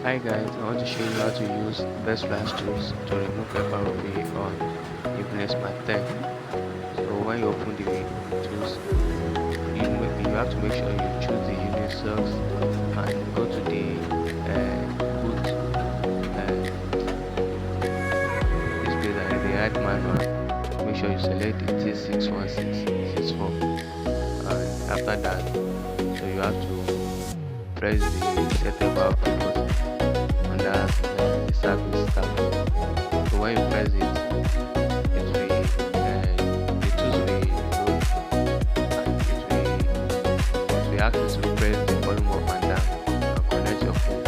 Hi guys, I want to show you how to use best flash tools to remove FRP on Infinix Smart 10. So when you open the tools, you have to make sure you choose the unit source and go to the boot this place and the add manual. Make sure you select the T61664 and after that, so you have to press the set FRP button under the service tab. So when you press it will the tools will load and it will ask you to press the volume up and down and connect your phone.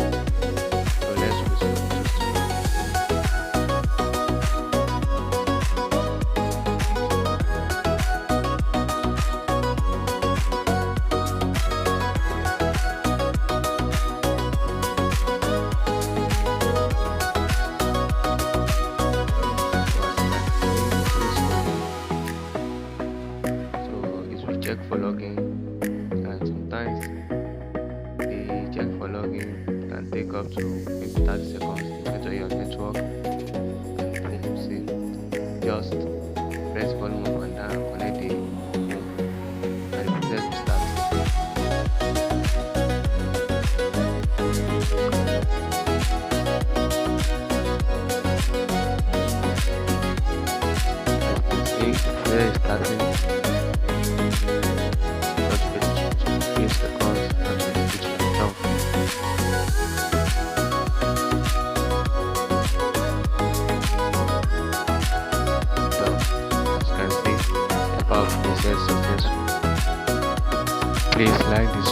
So let's use some tools so it will check for login and sometimes the check for login can take up to maybe 30 seconds depending on your network and boom, see, just press volume up and down and connect the phone and the process will start. See, there is starting 3 seconds and 26 down. So as you can see, the power process successful. Please like this